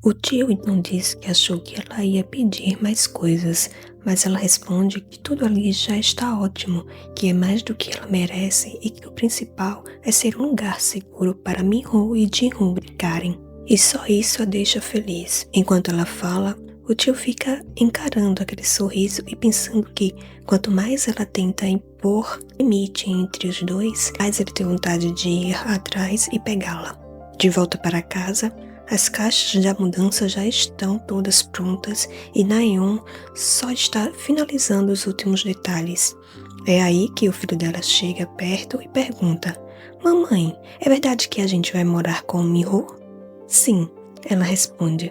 O tio então diz que achou que ela ia pedir mais coisas, mas ela responde que tudo ali já está ótimo, que é mais do que ela merece e que o principal é ser um lugar seguro para Minho e Jinwoo brincarem. E só isso a deixa feliz. Enquanto ela fala, o tio fica encarando aquele sorriso e pensando que quanto mais ela tenta impor limite entre os dois, mais ele tem vontade de ir atrás e pegá-la. De volta para casa, as caixas da mudança já estão todas prontas e Nayeon só está finalizando os últimos detalhes. É aí que o filho dela chega perto e pergunta: "Mamãe, é verdade que a gente vai morar com o Minho?" "Sim", ela responde.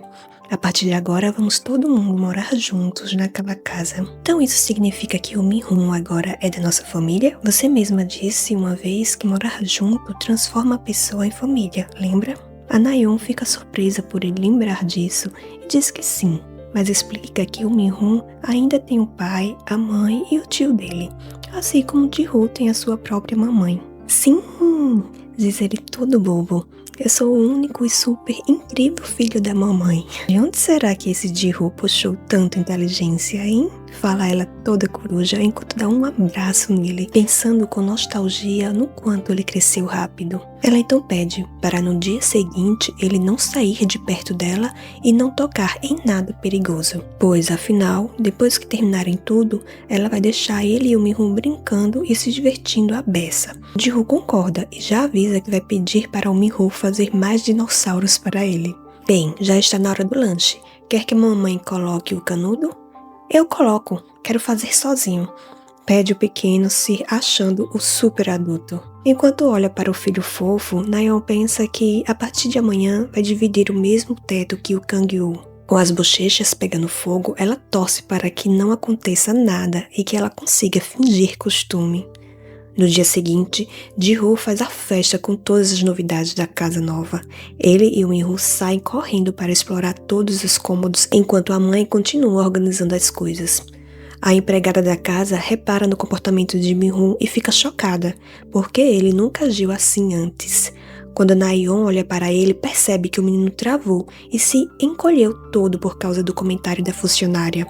"A partir de agora vamos todo mundo morar juntos naquela casa." "Então isso significa que o Minho agora é da nossa família? Você mesma disse uma vez que morar junto transforma a pessoa em família, lembra?" A Nayeon fica surpresa por ele lembrar disso e diz que sim, mas explica que o Minho ainda tem o pai, a mãe e o tio dele, assim como o Jinwoo tem a sua própria mamãe. "Sim", diz ele todo bobo, "eu sou o único e super incrível filho da mamãe." "De onde será que esse Jinwoo puxou tanta inteligência, hein?" fala ela toda coruja enquanto dá um abraço nele, pensando com nostalgia no quanto ele cresceu rápido. Ela então pede para no dia seguinte ele não sair de perto dela e não tocar em nada perigoso, pois afinal, depois que terminarem tudo, ela vai deixar ele e o Minho brincando e se divertindo à beça. Jinwoo concorda e já avisa que vai pedir para o Minho fazer mais dinossauros para ele. "Bem, já está na hora do lanche. Quer que a mamãe coloque o canudo?" "Eu coloco, quero fazer sozinho", pede o pequeno, se achando o super adulto. Enquanto olha para o filho fofo, Nayeon pensa que a partir de amanhã vai dividir o mesmo teto que o Kangwoo. Com as bochechas pegando fogo, ela torce para que não aconteça nada e que ela consiga fingir costume. No dia seguinte, Jinwoo faz a festa com todas as novidades da casa nova. Ele e o Minho saem correndo para explorar todos os cômodos, enquanto a mãe continua organizando as coisas. A empregada da casa repara no comportamento de Minho e fica chocada, porque ele nunca agiu assim antes. Quando Nayeon olha para ele, percebe que o menino travou e se encolheu todo por causa do comentário da funcionária.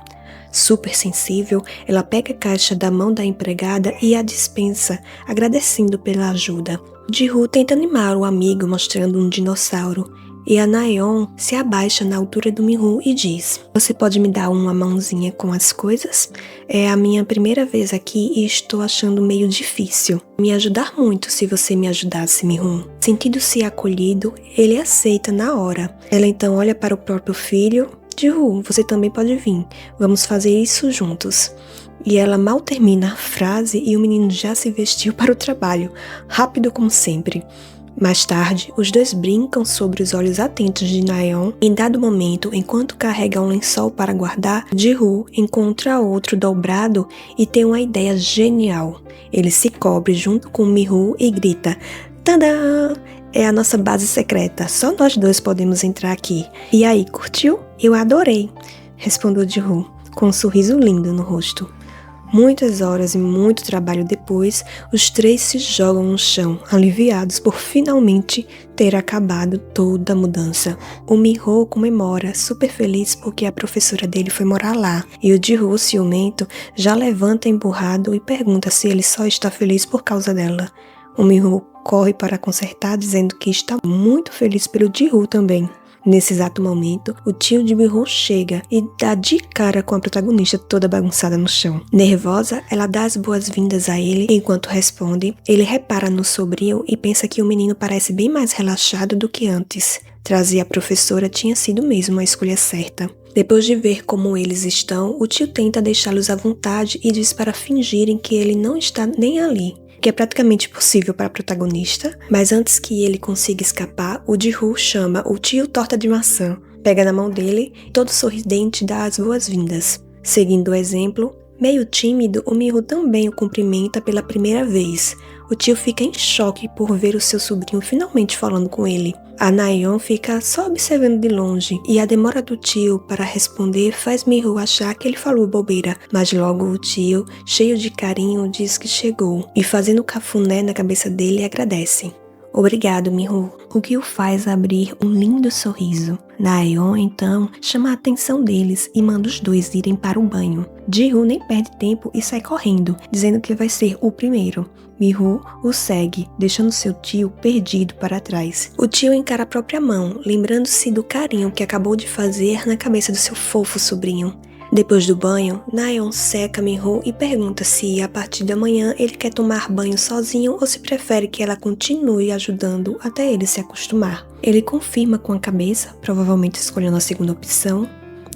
Super sensível, ela pega a caixa da mão da empregada e a dispensa, agradecendo pela ajuda. Jinwoo tenta animar o amigo mostrando um dinossauro, e a Nayeon se abaixa na altura do Minho e diz: "Você pode me dar uma mãozinha com as coisas? É a minha primeira vez aqui e estou achando meio difícil. Me ajudar muito se você me ajudasse, Minho." Sentindo-se acolhido, ele aceita na hora. Ela então olha para o próprio filho: "Jinwoo, você também pode vir. Vamos fazer isso juntos." E ela mal termina a frase e o menino já se vestiu para o trabalho, rápido como sempre. Mais tarde, os dois brincam sobre os olhos atentos de Nayeon. Em dado momento, enquanto carrega um lençol para guardar, Jinwoo encontra outro dobrado e tem uma ideia genial. Ele se cobre junto com Minho e grita: "Tadã! É a nossa base secreta, só nós dois podemos entrar aqui. E aí, curtiu?" "Eu adorei", respondeu Jinwoo, com um sorriso lindo no rosto. Muitas horas e muito trabalho depois, os três se jogam no chão, aliviados por finalmente ter acabado toda a mudança. O Minho comemora, super feliz porque a professora dele foi morar lá, e o Jinwoo, ciumento, já levanta emburrado e pergunta se ele só está feliz por causa dela. O Minho corre para consertar, dizendo que está muito feliz pelo Jinwoo também. Nesse exato momento, o tio de Minho chega e dá de cara com a protagonista toda bagunçada no chão. Nervosa, ela dá as boas-vindas a ele enquanto responde. Ele repara no sobrinho e pensa que o menino parece bem mais relaxado do que antes. Trazer a professora tinha sido mesmo a escolha certa. Depois de ver como eles estão, o tio tenta deixá-los à vontade e diz para fingirem que ele não está nem ali, que é praticamente impossível para a protagonista, mas antes que ele consiga escapar, o Jinwoo chama o tio torta de maçã, pega na mão dele e todo sorridente dá as boas-vindas. Seguindo o exemplo, meio tímido, o Minho também o cumprimenta pela primeira vez. O tio fica em choque por ver o seu sobrinho finalmente falando com ele. A Nayeon fica só observando de longe, e a demora do tio para responder faz Minho achar que ele falou bobeira, mas logo o tio, cheio de carinho, diz que chegou, e fazendo cafuné na cabeça dele agradece. Obrigado, Miho, o que o faz abrir um lindo sorriso. Naeon, então, chama a atenção deles e manda os dois irem para o banho. Ji-Woo nem perde tempo e sai correndo, dizendo que vai ser o primeiro. Miho o segue, deixando seu tio perdido para trás. O tio encara a própria mão, lembrando-se do carinho que acabou de fazer na cabeça do seu fofo sobrinho. Depois do banho, Naeon seca Miho e pergunta se, a partir da manhã, ele quer tomar banho sozinho ou se prefere que ela continue ajudando até ele se acostumar. Ele confirma com a cabeça, provavelmente escolhendo a segunda opção,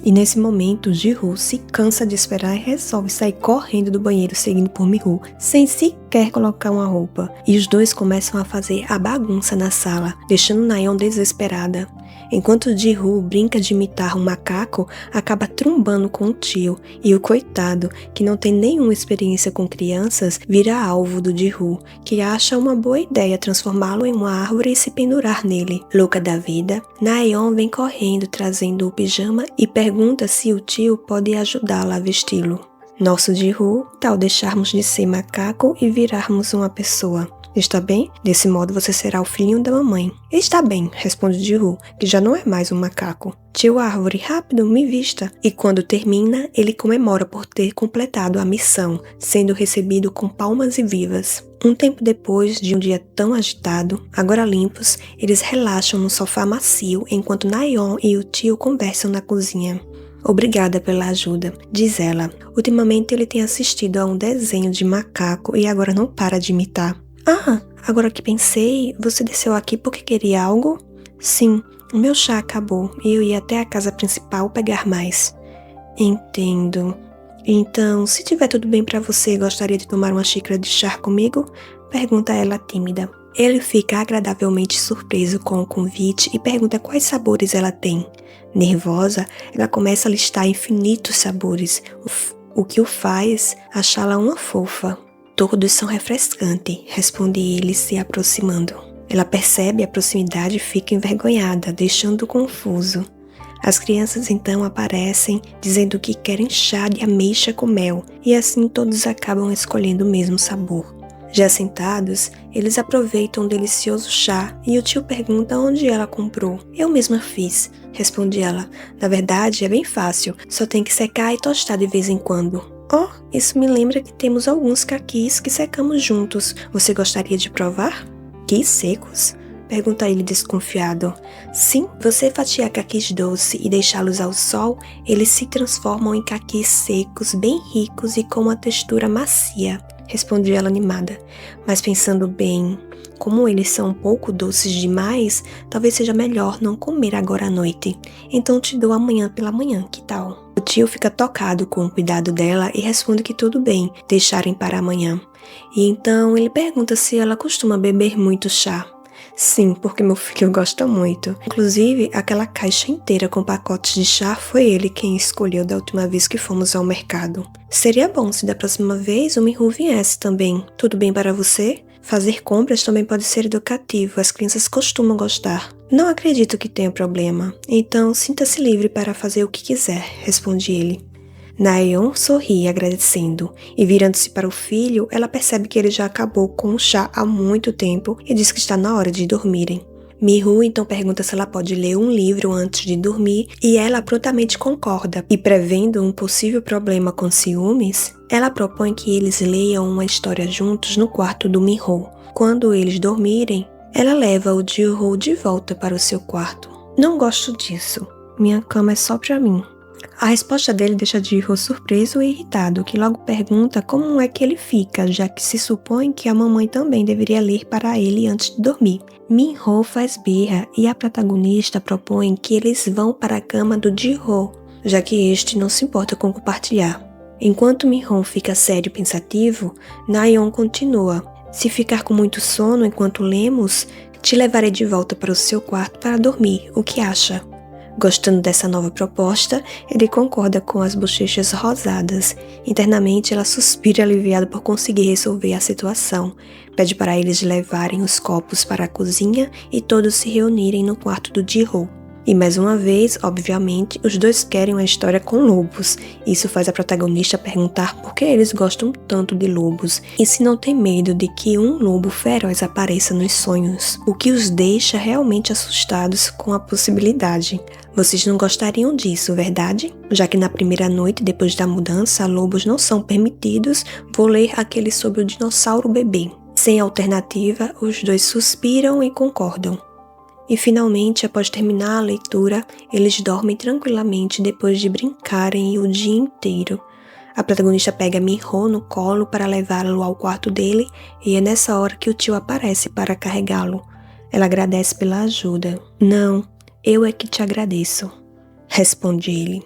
e nesse momento, Ji-Woo se cansa de esperar e resolve sair correndo do banheiro seguindo por Miho, sem sequer colocar uma roupa. E os dois começam a fazer a bagunça na sala, deixando Naeon desesperada. Enquanto Ji-Woo brinca de imitar um macaco, acaba trombando com o tio, e o coitado, que não tem nenhuma experiência com crianças, vira alvo do Ji-Woo, que acha uma boa ideia transformá-lo em uma árvore e se pendurar nele. Louca da vida, Naeon vem correndo trazendo o pijama e pergunta se o tio pode ajudá-la a vesti-lo. Nosso Ji-Woo, tal deixarmos de ser macaco e virarmos uma pessoa. Está bem? Desse modo você será o filhinho da mamãe. Está bem, responde Ji-Woo, que já não é mais um macaco. Tio Árvore, rápido, me vista. E quando termina, ele comemora por ter completado a missão, sendo recebido com palmas e vivas. Um tempo depois de um dia tão agitado, agora limpos, eles relaxam no sofá macio enquanto Naeon e o tio conversam na cozinha. Obrigada pela ajuda, diz ela. Ultimamente ele tem assistido a um desenho de macaco e agora não para de imitar. Ah, agora que pensei, você desceu aqui porque queria algo? Sim, o meu chá acabou e eu ia até a casa principal pegar mais. Entendo. Então, se tiver tudo bem pra você, gostaria de tomar uma xícara de chá comigo? Pergunta ela tímida. Ele fica agradavelmente surpreso com o convite e pergunta quais sabores ela tem. Nervosa, ela começa a listar infinitos sabores, o que o faz achá-la uma fofa. Todos são refrescantes, responde ele se aproximando. Ela percebe a proximidade e fica envergonhada, deixando-o confuso. As crianças então aparecem, dizendo que querem chá de ameixa com mel, e assim todos acabam escolhendo o mesmo sabor. Já sentados, eles aproveitam um delicioso chá e o tio pergunta onde ela comprou. Eu mesma fiz, responde ela. Na verdade, é bem fácil, só tem que secar e tostar de vez em quando. Oh, isso me lembra que temos alguns caquis que secamos juntos. Você gostaria de provar? Quis secos? Pergunta ele desconfiado. Sim, você fatiar caquis doce e deixá-los ao sol, eles se transformam em caquis secos, bem ricos e com uma textura macia, responde ela animada. Mas pensando bem, como eles são um pouco doces demais, talvez seja melhor não comer agora à noite. Então te dou amanhã pela manhã, que tal? O tio fica tocado com o cuidado dela e responde que tudo bem, deixarem para amanhã. E então ele pergunta se ela costuma beber muito chá. Sim, porque meu filho gosta muito. Inclusive, aquela caixa inteira com pacotes de chá foi ele quem escolheu da última vez que fomos ao mercado. Seria bom se da próxima vez o Miho viesse também. Tudo bem para você? Fazer compras também pode ser educativo, as crianças costumam gostar. Não acredito que tenha problema, então sinta-se livre para fazer o que quiser, responde ele. Naeon sorri agradecendo, e virando-se para o filho, ela percebe que ele já acabou com o chá há muito tempo e diz que está na hora de dormirem. Miho então pergunta se ela pode ler um livro antes de dormir e ela prontamente concorda, e prevendo um possível problema com ciúmes, ela propõe que eles leiam uma história juntos no quarto do Miho. Quando eles dormirem, ela leva o Ji-Woo de volta para o seu quarto. Não gosto disso, minha cama é só pra mim. A resposta dele deixa Ji-Woo surpreso e irritado, que logo pergunta como é que ele fica, já que se supõe que a mamãe também deveria ler para ele antes de dormir. Min-ho faz birra e a protagonista propõe que eles vão para a cama do Ji-Woo, já que este não se importa com compartilhar. Enquanto Min-ho fica sério e pensativo, Naeon continua. Se ficar com muito sono enquanto lemos, te levarei de volta para o seu quarto para dormir, o que acha? Gostando dessa nova proposta, ele concorda com as bochechas rosadas. Internamente, ela suspira aliviada por conseguir resolver a situação. Pede para eles levarem os copos para a cozinha e todos se reunirem no quarto do Ji-Woo. E mais uma vez, obviamente, os dois querem uma história com lobos. Isso faz a protagonista perguntar por que eles gostam tanto de lobos e se não tem medo de que um lobo feroz apareça nos sonhos, o que os deixa realmente assustados com a possibilidade. Vocês não gostariam disso, verdade? Já que na primeira noite depois da mudança, lobos não são permitidos, vou ler aquele sobre o dinossauro bebê. Sem alternativa, os dois suspiram e concordam. E finalmente, após terminar a leitura, eles dormem tranquilamente depois de brincarem o dia inteiro. A protagonista pega Miho no colo para levá-lo ao quarto dele e é nessa hora que o tio aparece para carregá-lo. Ela agradece pela ajuda. Não, eu é que te agradeço, responde ele.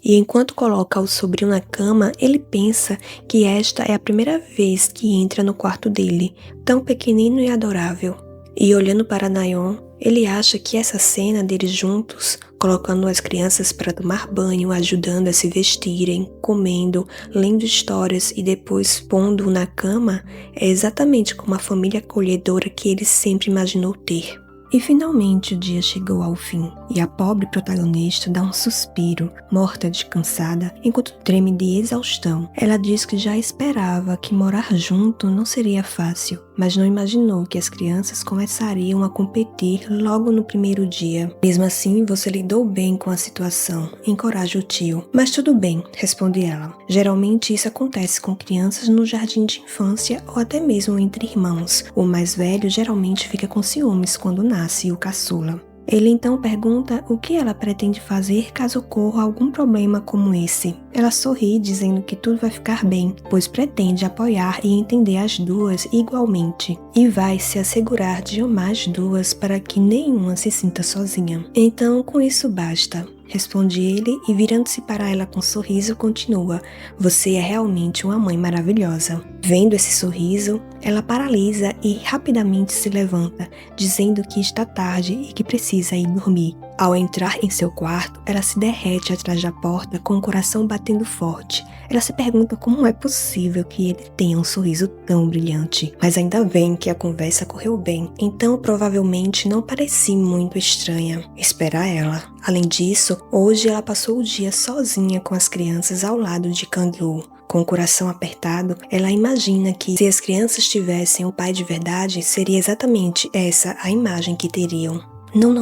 E enquanto coloca o sobrinho na cama, ele pensa que esta é a primeira vez que entra no quarto dele, tão pequenino e adorável. E olhando para Nayeon, ele acha que essa cena deles juntos, colocando as crianças para tomar banho, ajudando a se vestirem, comendo, lendo histórias e depois pondo-o na cama, é exatamente como a família acolhedora que ele sempre imaginou ter. E finalmente o dia chegou ao fim, e a pobre protagonista dá um suspiro, morta de cansada, enquanto treme de exaustão. Ela diz que já esperava que morar junto não seria fácil, mas não imaginou que as crianças começariam a competir logo no primeiro dia. Mesmo assim, você lidou bem com a situação, encoraja o tio. Mas tudo bem, responde ela. Geralmente isso acontece com crianças no jardim de infância ou até mesmo entre irmãos. O mais velho geralmente fica com ciúmes quando nasce o caçula. Ele então pergunta o que ela pretende fazer caso ocorra algum problema como esse. Ela sorri dizendo que tudo vai ficar bem, pois pretende apoiar e entender as duas igualmente, e vai se assegurar de amar as duas para que nenhuma se sinta sozinha. Então, com isso basta, responde ele e virando-se para ela com um sorriso continua, você é realmente uma mãe maravilhosa. Vendo esse sorriso, ela paralisa e rapidamente se levanta, dizendo que está tarde e que precisa ir dormir. Ao entrar em seu quarto, ela se derrete atrás da porta com o coração batendo forte. Ela se pergunta como é possível que ele tenha um sorriso tão brilhante. Mas ainda bem que a conversa correu bem, então provavelmente não parecia muito estranha. Espera ela. Além disso, hoje ela passou o dia sozinha com as crianças ao lado de Kang-woo. Com o coração apertado, ela imagina que se as crianças tivessem um pai de verdade, seria exatamente essa a imagem que teriam. Não.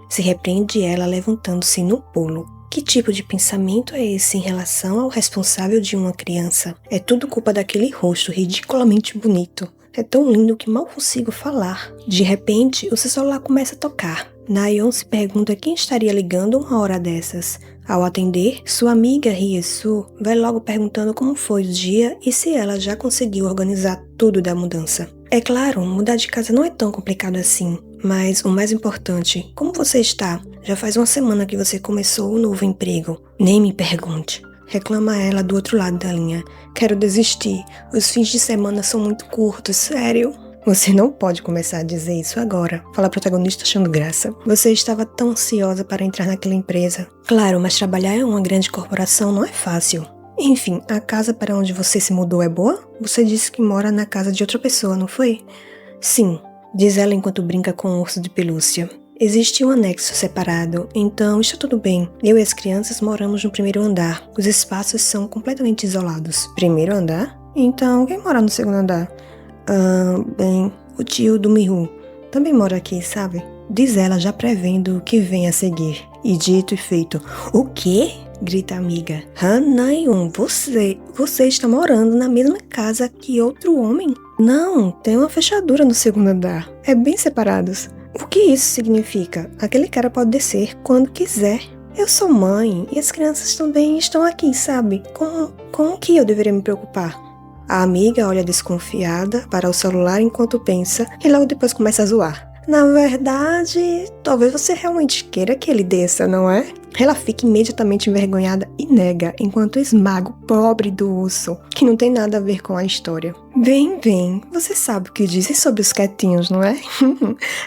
Se repreende ela levantando-se no pulo. Que tipo de pensamento é esse em relação ao responsável de uma criança? É tudo culpa daquele rosto ridiculamente bonito. É tão lindo que mal consigo falar. De repente, o seu celular começa a tocar. Nayeon se pergunta quem estaria ligando uma hora dessas. Ao atender, sua amiga Hye-soo vai logo perguntando como foi o dia e se ela já conseguiu organizar tudo da mudança. É claro, mudar de casa não é tão complicado assim, mas o mais importante, como você está? Já faz uma semana que você começou o novo emprego. Nem me pergunte. Reclama ela do outro lado da linha. Quero desistir. Os fins de semana são muito curtos, sério. Você não pode começar a dizer isso agora, fala a protagonista achando graça. Você estava tão ansiosa para entrar naquela empresa. Claro, mas trabalhar em uma grande corporação não é fácil. Enfim, a casa para onde você se mudou é boa? Você disse que mora na casa de outra pessoa, não foi? Sim, diz ela enquanto brinca com um urso de pelúcia. Existe um anexo separado, então está tudo bem. Eu e as crianças moramos no primeiro andar. Os espaços são completamente isolados. Primeiro andar? Então, quem mora no segundo andar? Bem, o tio do Miho também mora aqui, sabe? Diz ela já prevendo o que vem a seguir. E dito e feito. O quê? Grita a amiga. Nayeon, você está morando na mesma casa que outro homem? Não, tem uma fechadura no segundo andar. É bem separados. O que isso significa? Aquele cara pode descer quando quiser. Eu sou mãe e as crianças também estão aqui, sabe? Com que eu deveria me preocupar? A amiga olha desconfiada para o celular enquanto pensa e logo depois começa a zoar. Na verdade, talvez você realmente queira que ele desça, não é? Ela fica imediatamente envergonhada e nega, enquanto esmaga o pobre do urso, que não tem nada a ver com a história. Bem, você sabe o que dizem sobre os quietinhos, não é?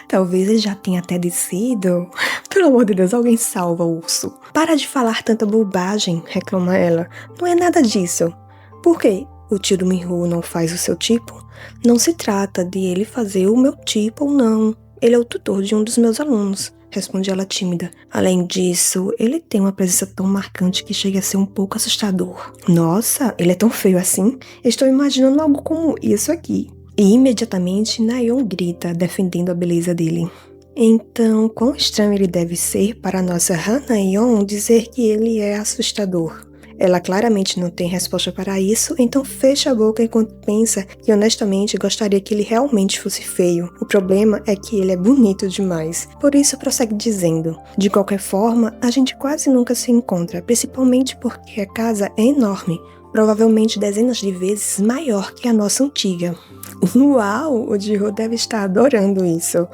Talvez ele já tenha até descido. Pelo amor de Deus, alguém salva o urso. Para de falar tanta bobagem, reclama ela. Não é nada disso. Por quê? O tio do Miho não faz o seu tipo? Não se trata de ele fazer o meu tipo ou não. Ele é o tutor de um dos meus alunos. responde ela tímida. Além disso, ele tem uma presença tão marcante que chega a ser um pouco assustador. Nossa, ele é tão feio assim? Estou imaginando algo como isso aqui. E imediatamente Nayeon grita, defendendo a beleza dele. Então, quão estranho ele deve ser para a nossa Han Nayeon dizer que ele é assustador. Ela claramente não tem resposta para isso, então fecha a boca enquanto pensa que honestamente gostaria que ele realmente fosse feio. O problema é que ele é bonito demais. Por isso prossegue dizendo: de qualquer forma, a gente quase nunca se encontra, principalmente porque a casa é enorme, provavelmente dezenas de vezes maior que a nossa antiga. Uau, o Jihyo deve estar adorando isso.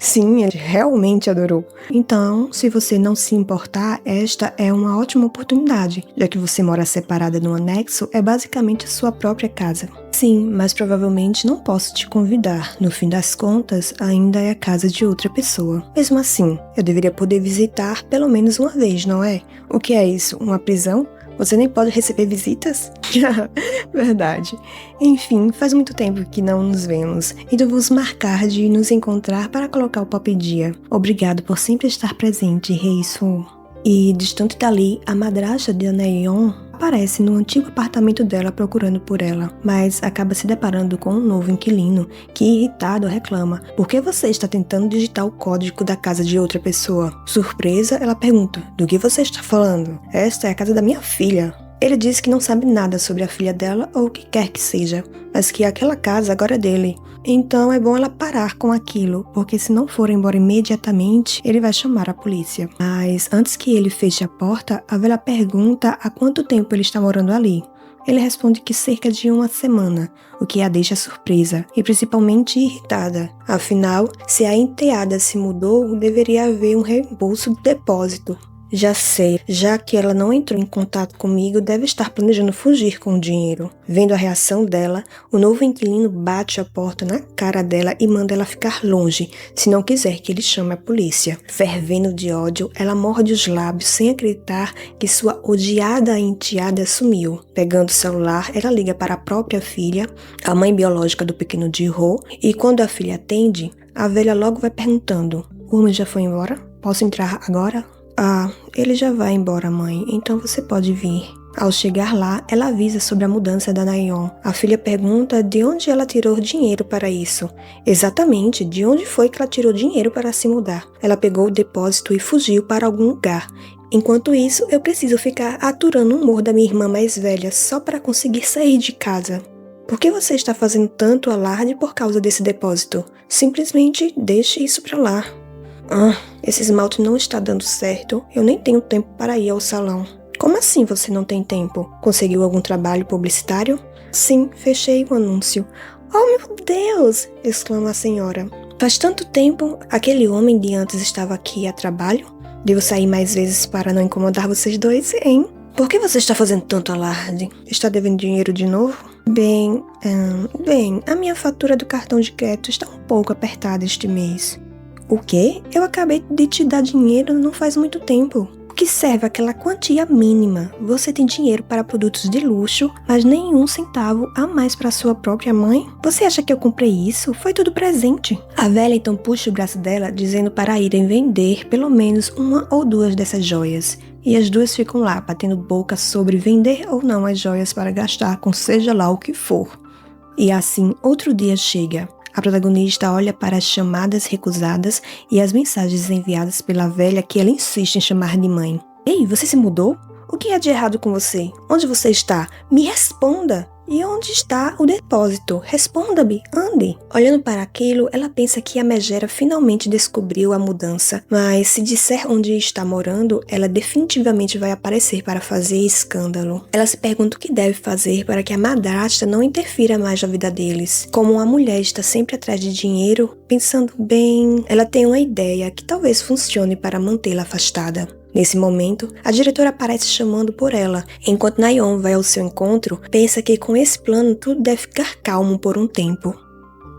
Sim, ele realmente adorou. Então, se você não se importar, esta é uma ótima oportunidade, já que você mora separada no anexo, é basicamente a sua própria casa. Sim, mas provavelmente não posso te convidar. No fim das contas, ainda é a casa de outra pessoa. Mesmo assim, eu deveria poder visitar pelo menos uma vez, não é? O que é isso? Uma prisão? Você nem pode receber visitas? Verdade. Enfim, faz muito tempo que não nos vemos, então vamos marcar de nos encontrar para colocar o papo em dia. Obrigado por sempre estar presente, Rei Soo. E, distante dali, a madrasta de Nayeon aparece no antigo apartamento dela procurando por ela, mas acaba se deparando com um novo inquilino, que, irritado, reclama: por que você está tentando digitar o código da casa de outra pessoa? Surpresa, ela pergunta: do que você está falando? Esta é a casa da minha filha. Ele diz que não sabe nada sobre a filha dela ou o que quer que seja, mas que aquela casa agora é dele. Então é bom ela parar com aquilo, porque se não for embora imediatamente, ele vai chamar a polícia. Mas antes que ele feche a porta, a velha pergunta há quanto tempo ele está morando ali. Ele responde que cerca de uma semana, o que a deixa surpresa e principalmente irritada. Afinal, se a enteada se mudou, deveria haver um reembolso do depósito. Já sei, já que ela não entrou em contato comigo, deve estar planejando fugir com o dinheiro. Vendo a reação dela, o novo inquilino bate a porta na cara dela e manda ela ficar longe, se não quiser que ele chame a polícia. Fervendo de ódio, ela morde os lábios sem acreditar que sua odiada enteada sumiu. Pegando o celular, ela liga para a própria filha, a mãe biológica do pequeno Jihyo, e quando a filha atende, a velha logo vai perguntando: o homem já foi embora? Posso entrar agora? Ah, ele já vai embora, mãe, então você pode vir. Ao chegar lá, ela avisa sobre a mudança da Nayeon. A filha pergunta de onde ela tirou dinheiro para isso. Exatamente, de onde foi que ela tirou dinheiro para se mudar. Ela pegou o depósito e fugiu para algum lugar. Enquanto isso, eu preciso ficar aturando o humor da minha irmã mais velha só para conseguir sair de casa. Por que você está fazendo tanto alarde por causa desse depósito? Simplesmente deixe isso para lá. Esse esmalte não está dando certo. Eu nem tenho tempo para ir ao salão. Como assim você não tem tempo? Conseguiu algum trabalho publicitário? Sim, fechei o anúncio. Oh, meu Deus! Exclama a senhora. Faz tanto tempo, aquele homem de antes estava aqui a trabalho? Devo sair mais vezes para não incomodar vocês dois, hein? Por que você está fazendo tanto alarde? Está devendo dinheiro de novo? Bem, a minha fatura do cartão de crédito está um pouco apertada este mês. O quê? Eu acabei de te dar dinheiro não faz muito tempo. O que serve aquela quantia mínima? Você tem dinheiro para produtos de luxo, mas nenhum centavo a mais para sua própria mãe? Você acha que eu comprei isso? Foi tudo presente. A velha então puxa o braço dela, dizendo para irem vender pelo menos uma ou duas dessas joias. E as duas ficam lá, batendo boca sobre vender ou não as joias para gastar com seja lá o que for. E assim, outro dia chega. A protagonista olha para as chamadas recusadas e as mensagens enviadas pela velha que ela insiste em chamar de mãe. Ei, você se mudou? O que há de errado com você? Onde você está? Me responda! E onde está o depósito? Responda-me, ande! Olhando para aquilo, ela pensa que a megera finalmente descobriu a mudança, mas se disser onde está morando, ela definitivamente vai aparecer para fazer escândalo. Ela se pergunta o que deve fazer para que a madrasta não interfira mais na vida deles. Como uma mulher está sempre atrás de dinheiro, pensando bem, ela tem uma ideia que talvez funcione para mantê-la afastada. Nesse momento, a diretora aparece chamando por ela. Enquanto Nayeon vai ao seu encontro, pensa que com esse plano tudo deve ficar calmo por um tempo.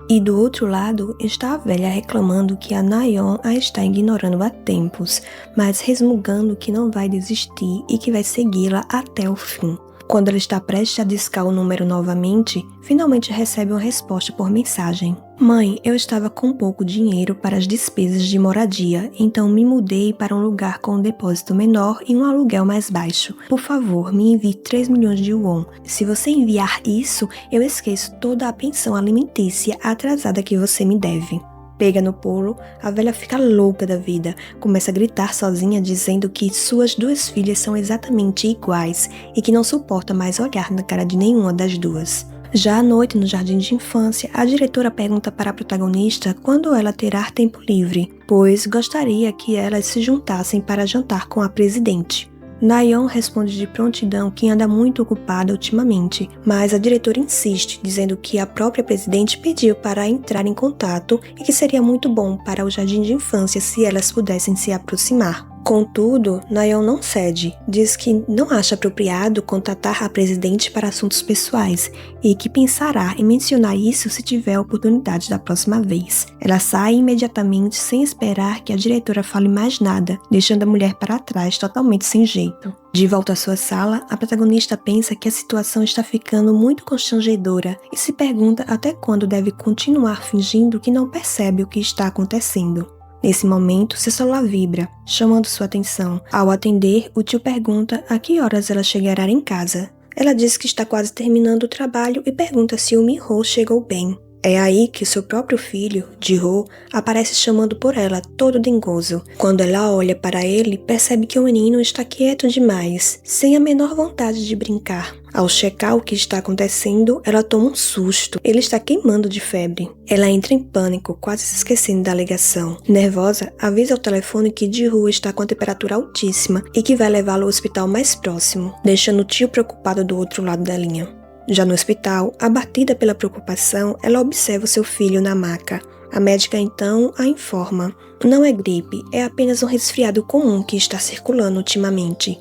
E do outro lado, está a velha reclamando que a Nayeon a está ignorando há tempos, mas resmungando que não vai desistir e que vai segui-la até o fim. Quando ela está prestes a discar o número novamente, finalmente recebe uma resposta por mensagem. Mãe, eu estava com pouco dinheiro para as despesas de moradia, então me mudei para um lugar com um depósito menor e um aluguel mais baixo. Por favor, me envie 3 milhões de won. Se você enviar isso, eu esqueço toda a pensão alimentícia atrasada que você me deve. Pega no pulo, a velha fica louca da vida, começa a gritar sozinha dizendo que suas 2 filhas são exatamente iguais e que não suporta mais olhar na cara de nenhuma das duas. Já à noite, no jardim de infância, a diretora pergunta para a protagonista quando ela terá tempo livre, pois gostaria que elas se juntassem para jantar com a presidente. Na-yeon responde de prontidão que anda muito ocupada ultimamente, mas a diretora insiste, dizendo que a própria presidente pediu para entrar em contato e que seria muito bom para o jardim de infância se elas pudessem se aproximar. Contudo, Na-yeon não cede, diz que não acha apropriado contatar a presidente para assuntos pessoais e que pensará em mencionar isso se tiver a oportunidade da próxima vez. Ela sai imediatamente sem esperar que a diretora fale mais nada, deixando a mulher para trás totalmente sem jeito. De volta à sua sala, a protagonista pensa que a situação está ficando muito constrangedora e se pergunta até quando deve continuar fingindo que não percebe o que está acontecendo. Nesse momento, seu celular vibra, chamando sua atenção. Ao atender, o tio pergunta a que horas ela chegará em casa. Ela diz que está quase terminando o trabalho e pergunta se o Min-ho chegou bem. É aí que seu próprio filho, Ji-ho, aparece chamando por ela, todo dengoso. Quando ela olha para ele, percebe que o menino está quieto demais, sem a menor vontade de brincar. Ao checar o que está acontecendo, ela toma um susto. Ele está queimando de febre. Ela entra em pânico, quase se esquecendo da ligação. Nervosa, avisa ao telefone que Ji-ho está com a temperatura altíssima e que vai levá-lo ao hospital mais próximo, deixando o tio preocupado do outro lado da linha. Já no hospital, abatida pela preocupação, ela observa o seu filho na maca. A médica então a informa: não é gripe, é apenas um resfriado comum que está circulando ultimamente.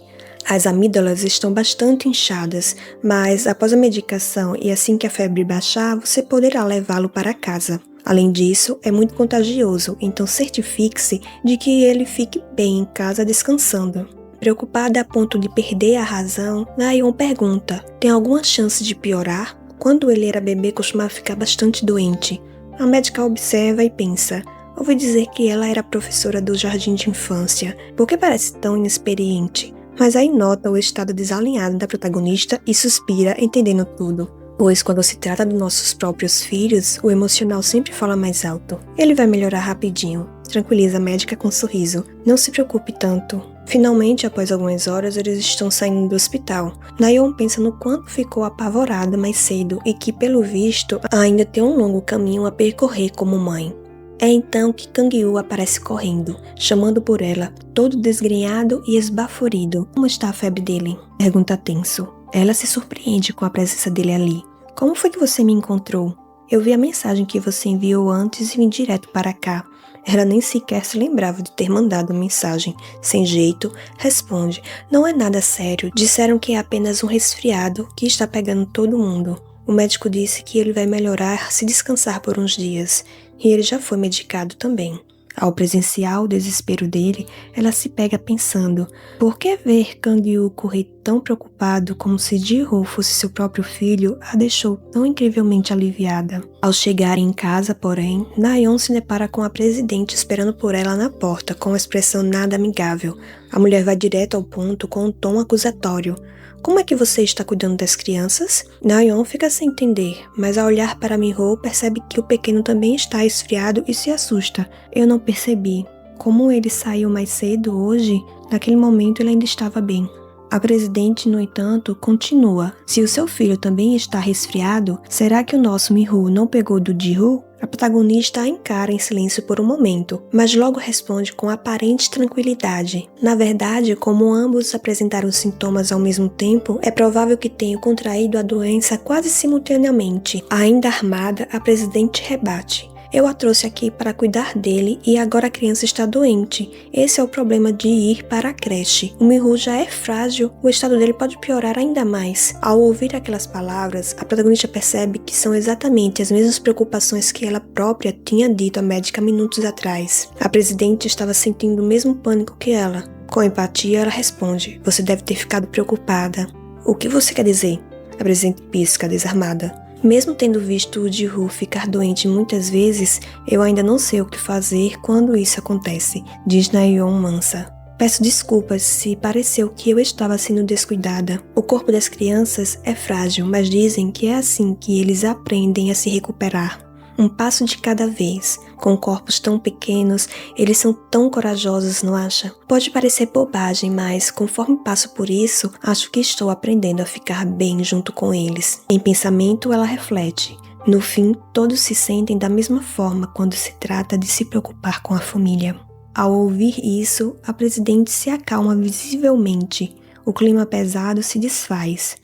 As amígdalas estão bastante inchadas, mas após a medicação e assim que a febre baixar, você poderá levá-lo para casa. Além disso, é muito contagioso, então certifique-se de que ele fique bem em casa descansando. Preocupada a ponto de perder a razão, Na-yeon pergunta: tem alguma chance de piorar? Quando ele era bebê, costumava ficar bastante doente. A médica observa e pensa: ouvi dizer que ela era professora do jardim de infância. Por que parece tão inexperiente? Mas aí nota o estado desalinhado da protagonista e suspira, entendendo tudo. Pois quando se trata dos nossos próprios filhos, o emocional sempre fala mais alto. Ele vai melhorar rapidinho, tranquiliza a médica com um sorriso. Não se preocupe tanto. Finalmente, após algumas horas, eles estão saindo do hospital. Na-yeon pensa no quanto ficou apavorada mais cedo e que, pelo visto, ainda tem um longo caminho a percorrer como mãe. É então que Kang-woo aparece correndo, chamando por ela, todo desgrenhado e esbaforido. Como está a febre dele? Pergunta tenso. Ela se surpreende com a presença dele ali. Como foi que você me encontrou? Eu vi a mensagem que você enviou antes e vim direto para cá. Ela nem sequer se lembrava de ter mandado a mensagem. Sem jeito, responde: não é nada sério. Disseram que é apenas um resfriado que está pegando todo mundo. O médico disse que ele vai melhorar se descansar por uns dias. E ele já foi medicado também. Ao presenciar o desespero dele, ela se pega pensando: por que ver Kang-woo correr tão preocupado como se Ji-ho fosse seu próprio filho a deixou tão incrivelmente aliviada? Ao chegarem em casa, porém, Na-yeon se depara com a presidente esperando por ela na porta com uma expressão nada amigável. A mulher vai direto ao ponto com um tom acusatório. Como é que você está cuidando das crianças? Na-yeon fica sem entender, mas ao olhar para Min-ho percebe que o pequeno também está esfriado e se assusta. Eu não percebi. Como ele saiu mais cedo hoje, naquele momento ele ainda estava bem. A presidente, no entanto, continua. Se o seu filho também está resfriado, será que o nosso Min-ho não pegou do Ji-ho? A protagonista a encara em silêncio por um momento, mas logo responde com aparente tranquilidade. Na verdade, como ambos apresentaram sintomas ao mesmo tempo, é provável que tenham contraído a doença quase simultaneamente. Ainda armada, a presidente rebate: eu a trouxe aqui para cuidar dele e agora a criança está doente. Esse é o problema de ir para a creche. O Min-ho já é frágil, o estado dele pode piorar ainda mais. Ao ouvir aquelas palavras, a protagonista percebe que são exatamente as mesmas preocupações que ela própria tinha dito à médica minutos atrás. A presidente estava sentindo o mesmo pânico que ela. Com empatia, ela responde: você deve ter ficado preocupada. O que você quer dizer? A presidente pisca, desarmada. Mesmo tendo visto o Ji-Hoo ficar doente muitas vezes, eu ainda não sei o que fazer quando isso acontece, diz Na-yeon mansa. Peço desculpas se pareceu que eu estava sendo descuidada. O corpo das crianças é frágil, mas dizem que é assim que eles aprendem a se recuperar. Um passo de cada vez. Com corpos tão pequenos, eles são tão corajosos, não acha? Pode parecer bobagem, mas conforme passo por isso, acho que estou aprendendo a ficar bem junto com eles. Em pensamento, ela reflete. No fim, todos se sentem da mesma forma quando se trata de se preocupar com a família. Ao ouvir isso, a presidente se acalma visivelmente. O clima pesado se desfaz.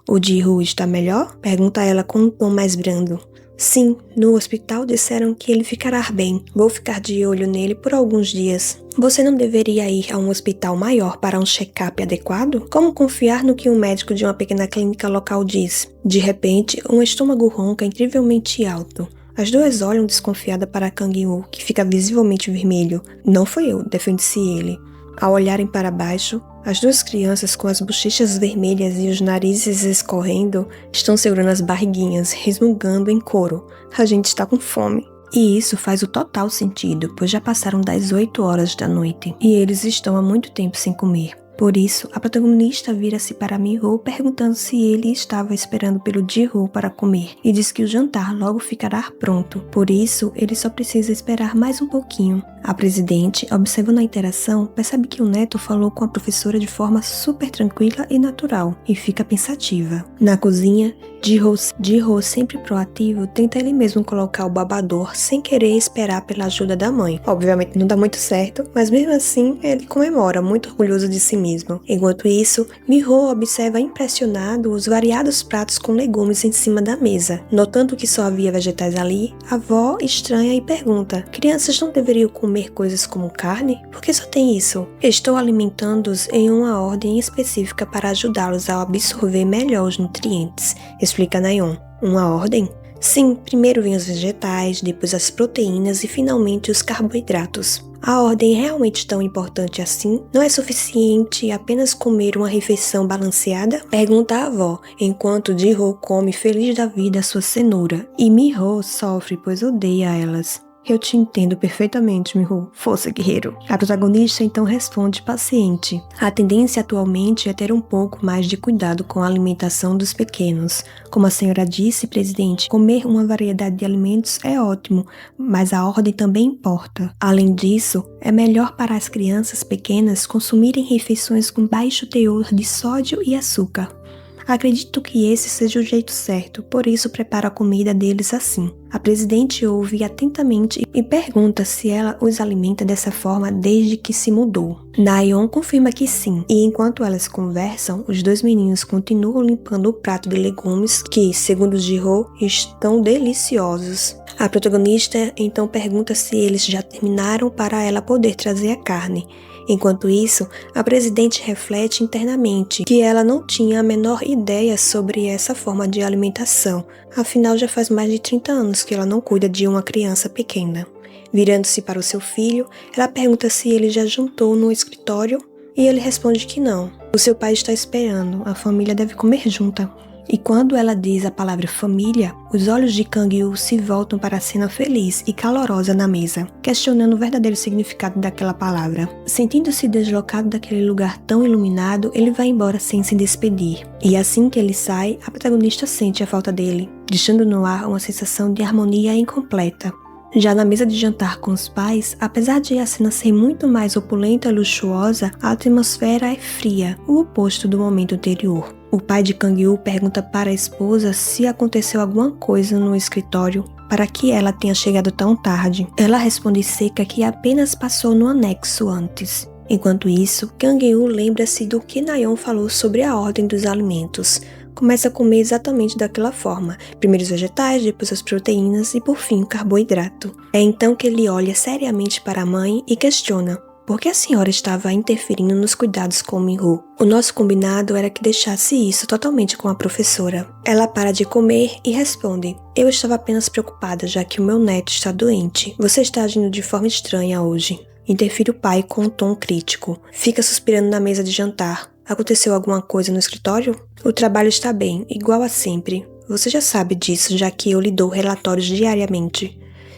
O Ji-Hoo está melhor? Pergunta ela com um tom mais brando. Sim, no hospital disseram que ele ficará bem. Vou ficar de olho nele por alguns dias. Você não deveria ir a um hospital maior para um check-up adequado? Como confiar no que um médico de uma pequena clínica local diz? De repente, um estômago ronca incrivelmente alto. As duas olham desconfiada para Kang-woo, que fica visivelmente vermelho. Não foi eu, defende-se ele. Ao olharem para baixo, as duas crianças com as bochechas vermelhas e os narizes escorrendo estão segurando as barriguinhas, resmungando em coro. A gente está com fome. E isso faz o total sentido, pois já passaram das 8 horas da noite e eles estão há muito tempo sem comer. Por isso, a protagonista vira-se para Mi-ho perguntando se ele estava esperando pelo Ji-Hoo para comer e diz que o jantar logo ficará pronto. Por isso, ele só precisa esperar mais um pouquinho. A presidente, observando a interação, percebe que o neto falou com a professora de forma super tranquila e natural e fica pensativa. Na cozinha, Ji-Hoo, sempre proativo, tenta ele mesmo colocar o babador sem querer esperar pela ajuda da mãe. Obviamente não dá muito certo, mas mesmo assim ele comemora, muito orgulhoso de si mesmo. Enquanto isso, Mi-ho observa impressionado os variados pratos com legumes em cima da mesa. Notando que só havia vegetais ali, a avó estranha e pergunta: crianças não deveriam comer coisas como carne? Por que só tem isso? Estou alimentando-os em uma ordem específica para ajudá-los a absorver melhor os nutrientes, explica Na-yeon. Uma ordem? Sim, primeiro vêm os vegetais, depois as proteínas e finalmente os carboidratos. A ordem é realmente tão importante assim? Não é suficiente apenas comer uma refeição balanceada? Pergunta a avó, enquanto Ji-Hoo come feliz da vida a sua cenoura. E Mi-ho sofre, pois odeia elas. Eu te entendo perfeitamente, Mi-ho. Força, guerreiro. A protagonista então responde paciente. A tendência atualmente é ter um pouco mais de cuidado com a alimentação dos pequenos. Como a senhora disse, presidente, comer uma variedade de alimentos é ótimo, mas a ordem também importa. Além disso, é melhor para as crianças pequenas consumirem refeições com baixo teor de sódio e açúcar. Acredito que esse seja o jeito certo, por isso preparo a comida deles assim. A presidente ouve atentamente e pergunta se ela os alimenta dessa forma desde que se mudou. Na-yeon confirma que sim, e enquanto elas conversam, os dois meninos continuam limpando o prato de legumes que, segundo Ji-Hoo, estão deliciosos. A protagonista então pergunta se eles já terminaram para ela poder trazer a carne. Enquanto isso, a presidente reflete internamente que ela não tinha a menor ideia sobre essa forma de alimentação, afinal já faz mais de 30 anos que ela não cuida de uma criança pequena. Virando-se para o seu filho, ela pergunta se ele já jantou no escritório e ele responde que não. O seu pai está esperando, a família deve comer junta. E quando ela diz a palavra família, os olhos de Kang-woo se voltam para a cena feliz e calorosa na mesa, questionando o verdadeiro significado daquela palavra. Sentindo-se deslocado daquele lugar tão iluminado, ele vai embora sem se despedir. E assim que ele sai, a protagonista sente a falta dele, deixando no ar uma sensação de harmonia incompleta. Já na mesa de jantar com os pais, apesar de a cena ser muito mais opulenta e luxuosa, a atmosfera é fria, o oposto do momento anterior. O pai de Kang-woo pergunta para a esposa se aconteceu alguma coisa no escritório para que ela tenha chegado tão tarde. Ela responde seca que apenas passou no anexo antes. Enquanto isso, Kang-woo lembra-se do que Na-yeon falou sobre a ordem dos alimentos. Começa a comer exatamente daquela forma, primeiro os vegetais, depois as proteínas e por fim o carboidrato. É então que ele olha seriamente para a mãe e questiona: por que a senhora estava interferindo nos cuidados com Mi-ho? O nosso combinado era que deixasse isso totalmente com a professora. Ela para de comer e responde: eu estava apenas preocupada, já que o meu neto está doente. Você está agindo de forma estranha hoje. Interfere o pai com um tom crítico. Fica suspirando na mesa de jantar. Aconteceu alguma coisa no escritório? O trabalho está bem, igual a sempre. Você já sabe disso, já que eu lhe dou relatórios diariamente.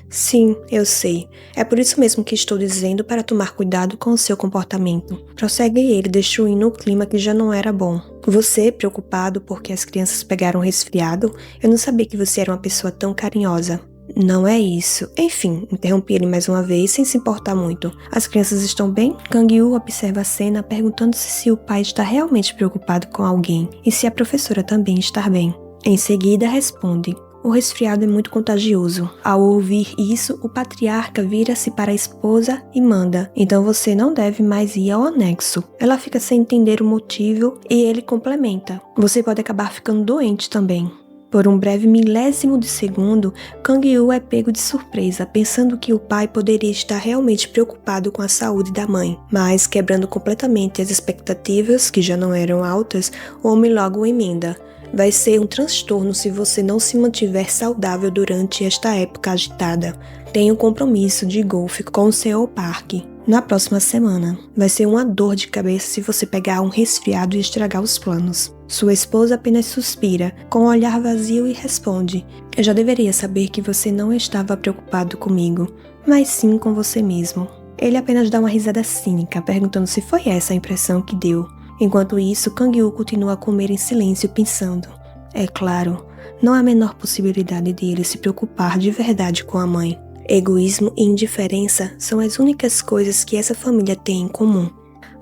Sim, eu sei. É por isso mesmo que estou dizendo para tomar cuidado com o seu comportamento. Prossegue ele, destruindo o clima que já não era bom. Você, preocupado porque as crianças pegaram resfriado? Eu não sabia que você era uma pessoa tão carinhosa. Não é isso. Enfim, interrompi ele mais uma vez, sem se importar muito. As crianças estão bem? Kang-yu observa a cena, perguntando-se se o pai está realmente preocupado com alguém e se a professora também está bem. Em seguida, responde: o resfriado é muito contagioso. Ao ouvir isso, o patriarca vira-se para a esposa e manda: então você não deve mais ir ao anexo. Ela fica sem entender o motivo e ele complementa: você pode acabar ficando doente também. Por um breve milésimo de segundo, Kang-yu é pego de surpresa, pensando que o pai poderia estar realmente preocupado com a saúde da mãe. Mas, quebrando completamente as expectativas, que já não eram altas, o homem logo emenda: vai ser um transtorno se você não se mantiver saudável durante esta época agitada. Tenho um compromisso de golfe com o Sr. Park na próxima semana. Vai ser uma dor de cabeça se você pegar um resfriado e estragar os planos. Sua esposa apenas suspira, com um olhar vazio, e responde: eu já deveria saber que você não estava preocupado comigo, mas sim com você mesmo. Ele apenas dá uma risada cínica, perguntando se foi essa a impressão que deu. Enquanto isso, Kang-yu continua a comer em silêncio, pensando: é claro, não há a menor possibilidade de ele se preocupar de verdade com a mãe. Egoísmo e indiferença são as únicas coisas que essa família tem em comum.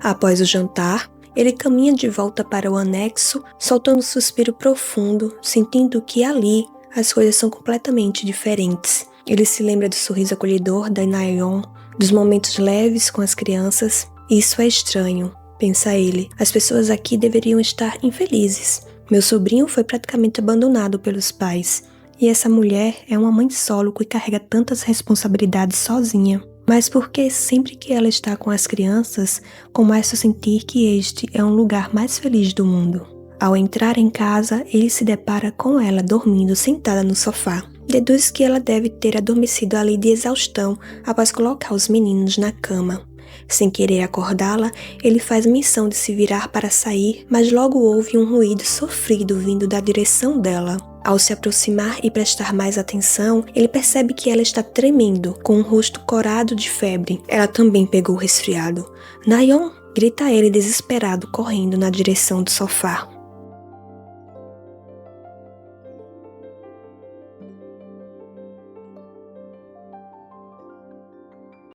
Após o jantar, ele caminha de volta para o anexo, soltando um suspiro profundo, sentindo que ali as coisas são completamente diferentes. Ele se lembra do sorriso acolhedor da Na-yeon, dos momentos leves com as crianças. Isso é estranho, pensa ele. As pessoas aqui deveriam estar infelizes. Meu sobrinho foi praticamente abandonado pelos pais. E essa mulher é uma mãe solo que carrega tantas responsabilidades sozinha. Mas por que sempre que ela está com as crianças, começa a sentir que este é um lugar mais feliz do mundo? Ao entrar em casa, ele se depara com ela dormindo sentada no sofá. Deduz que ela deve ter adormecido ali de exaustão após colocar os meninos na cama. Sem querer acordá-la, ele faz menção de se virar para sair, mas logo ouve um ruído sofrido vindo da direção dela. Ao se aproximar e prestar mais atenção, ele percebe que ela está tremendo, com o rosto corado de febre. Ela também pegou o resfriado. Na-yeon, grita ele desesperado, correndo na direção do sofá.